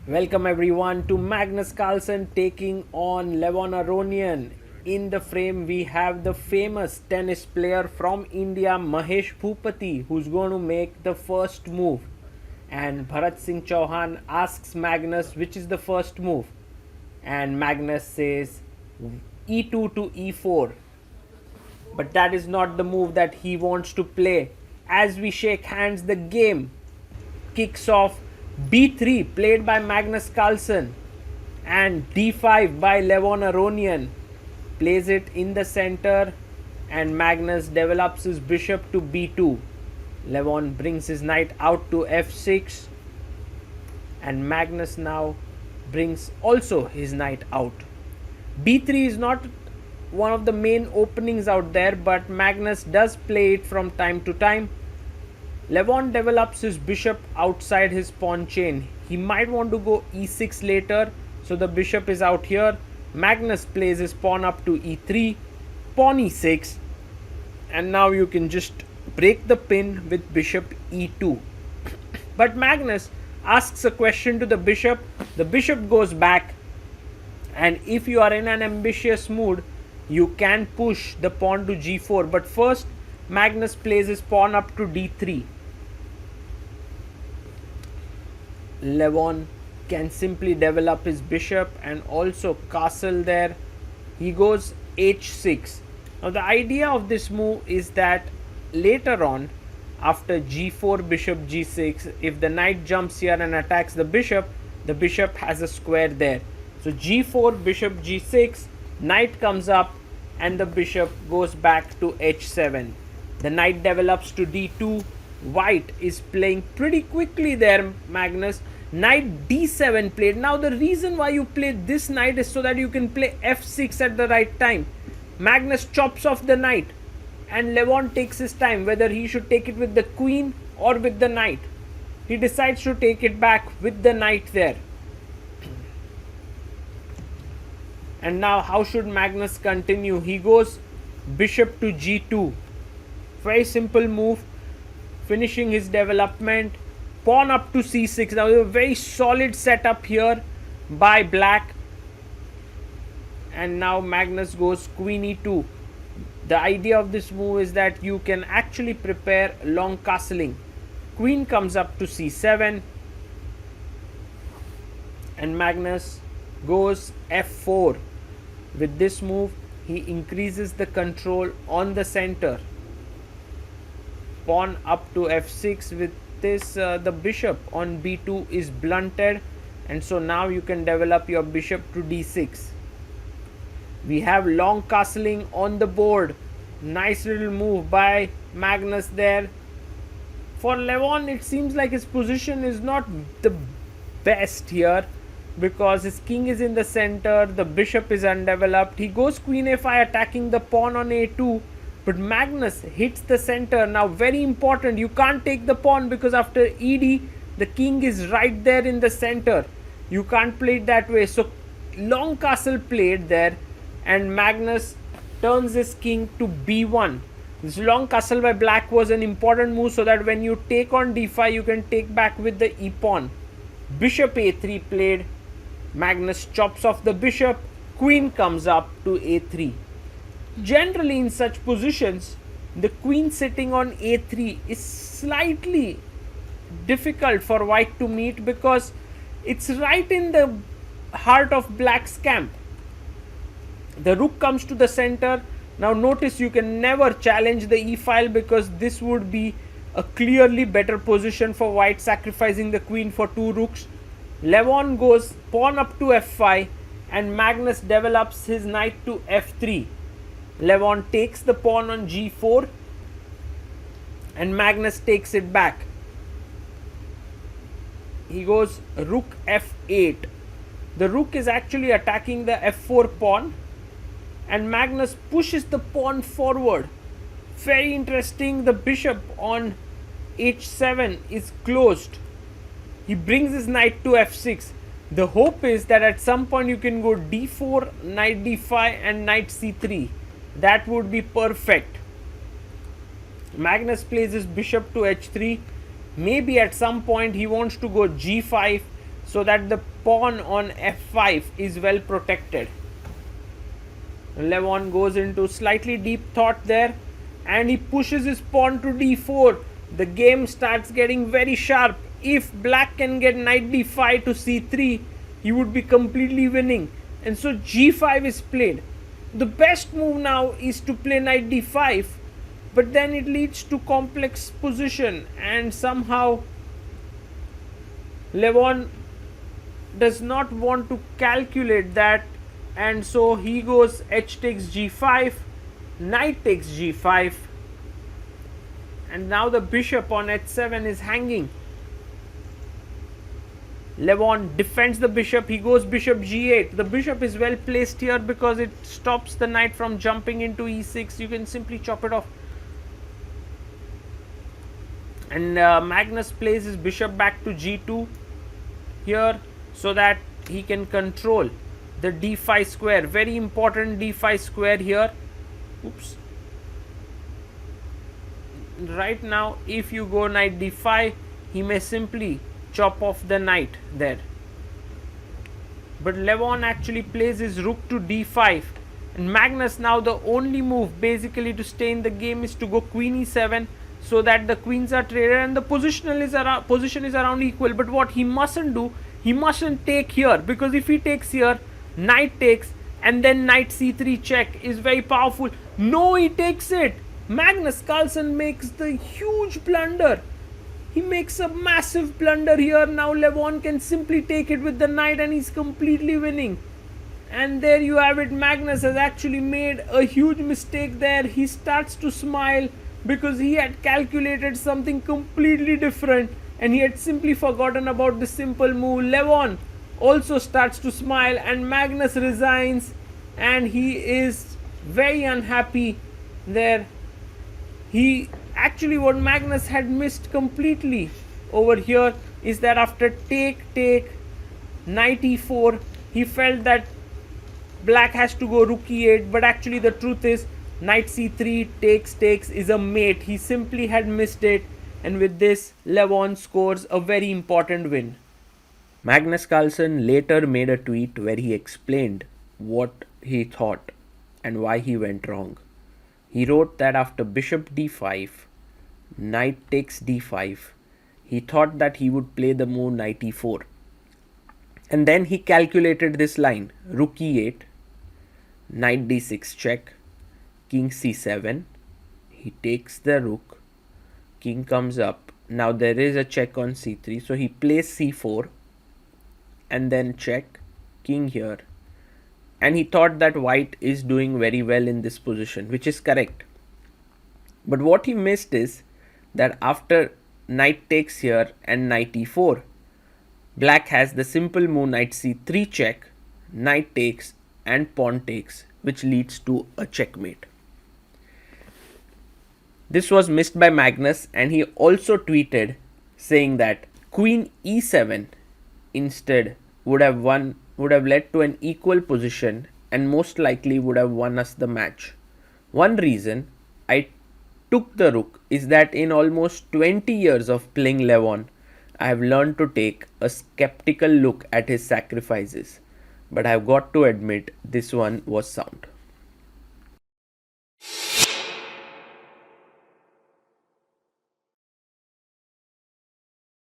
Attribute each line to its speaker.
Speaker 1: Welcome everyone to Magnus Carlsen taking on Levon Aronian. In the frame we have the famous tennis player from India Mahesh Bhupati, who's going to make the first move. And Bharat Singh Chauhan asks Magnus which is the first move. And Magnus says e2 to e4. But that is not the move that he wants to play. As we shake hands, the game kicks off. b3 played by Magnus Carlsen and d5 by Levon Aronian. Plays it in the center and Magnus develops his bishop to b2. Levon brings his knight out to f6 and Magnus now brings also his knight out. b3 is not one of the main openings out there, but Magnus does play it from time to time. Levon develops his bishop outside his pawn chain. He might want to go e6 later, so the bishop is out here. Magnus plays his pawn up to e3, pawn e6, and now you can just break the pin with bishop e2. But Magnus asks a question to the bishop goes back, and if you are in an ambitious mood, you can push the pawn to g4, but first Magnus plays his pawn up to d3. Levon can simply develop his bishop and also castle there. He goes h6. Now the idea of this move is that later on, after g4 bishop g6, if the knight jumps here and attacks the bishop has a square there. So g4 bishop g6, knight comes up and the bishop goes back to h7. The knight develops to d2. White is playing pretty quickly there, Magnus. Knight d7 played. Now the reason why you play this knight is so that you can play f6 at the right time. Magnus chops off the knight and Levon takes his time whether he should take it with the queen or with the knight. He decides to take it back with the knight there. And now how should Magnus continue? He goes bishop to g2. Very simple move. Finishing his development. Pawn up to c6. Now a very solid setup here by black. And now Magnus goes queen e2. The idea of this move is that you can actually prepare long castling. Queen comes up to c7. And Magnus goes f4. With this move, he increases the control on the center. Pawn up to f6. With this, the bishop on b2 is blunted, and so now you can develop your bishop to d6. We have long castling on the board. Nice little move by Magnus there. For Levon, it seems like his position is not the best here, because his king is in the center, the bishop is undeveloped. He goes queen a5 attacking the pawn on a2, but Magnus hits the center. Now very important, you can't take the pawn because after ed the king is right there in the center. You can't play it that way. So long castle played there and Magnus turns his king to b1. This long castle by black was an important move so that when you take on d5 you can take back with the e pawn. Bishop a3 played. Magnus chops off the bishop, queen comes up to a3. Generally in such positions, the queen sitting on a3 is slightly difficult for white to meet because it's right in the heart of black's camp. The rook comes to the center. Now notice you can never challenge the e file because this would be a clearly better position for white, sacrificing the queen for two rooks. Levon goes pawn up to f5 and Magnus develops his knight to f3. Levon takes the pawn on g4 and Magnus takes it back. He goes rook f8. The rook is actually attacking the f4 pawn and Magnus pushes the pawn forward. Very interesting. The bishop on h7 is closed. He brings his knight to f6. The hope is that at some point you can go d4, knight d5 and knight c3. That would be perfect. Magnus plays his bishop to h3. Maybe at some point he wants to go g5 so that the pawn on f5 is well protected. Levon goes into slightly deep thought there and he pushes his pawn to d4. The game starts getting very sharp. If black can get knight d5 to c3, he would be completely winning. And so g5 is played. The best move now is to play knight d5, but then it leads to complex position and somehow Levon does not want to calculate that, and so he goes h takes g5, knight takes g5, and now the bishop on h7 is hanging. Levon defends the bishop, he goes bishop g8. The bishop is well placed here because it stops the knight from jumping into e6. You can simply chop it off. And Magnus plays his bishop back to g2 here so that he can control the d5 square. Very important d5 square here. Oops. Right now, if you go knight d5, he may simply chop off the knight there. But Levon actually plays his rook to d5. And Magnus, now the only move basically to stay in the game is to go queen e7, so that the queens are traded and the position is around equal. But what he mustn't do, he mustn't take here, because if he takes here, knight takes and then knight c3 check is very powerful. No, he takes it. Magnus Carlsen makes the huge blunder. He makes a massive blunder here. Now Levon can simply take it with the knight and he's completely winning. And there you have it. Magnus has actually made a huge mistake there. He starts to smile because he had calculated something completely different and he had simply forgotten about the simple move. Levon also starts to smile and Magnus resigns and he is very unhappy there. What Magnus had missed completely over here is that after take, knight e4, he felt that black has to go rook e8, but actually the truth is knight c3 takes is a mate. He simply had missed it, and with this Levon scores a very important win. Magnus Carlsen later made a tweet where he explained what he thought and why he went wrong. He wrote that after bishop d5, knight takes d5, he thought that he would play the move knight e4. And then he calculated this line, rook e8, knight d6 check, king c7, he takes the rook, king comes up. Now there is a check on c3, so he plays c4 and then check, king here. And he thought that white is doing very well in this position, which is correct. But what he missed is that after knight takes here and knight e4, black has the simple move knight c3 check, knight takes and pawn takes, which leads to a checkmate. This was missed by Magnus, and he also tweeted saying that queen e7 instead would have led to an equal position and most likely would have won us the match. One reason I took the rook is that in almost 20 years of playing Levon, I have learned to take a skeptical look at his sacrifices, but I have got to admit this one was sound.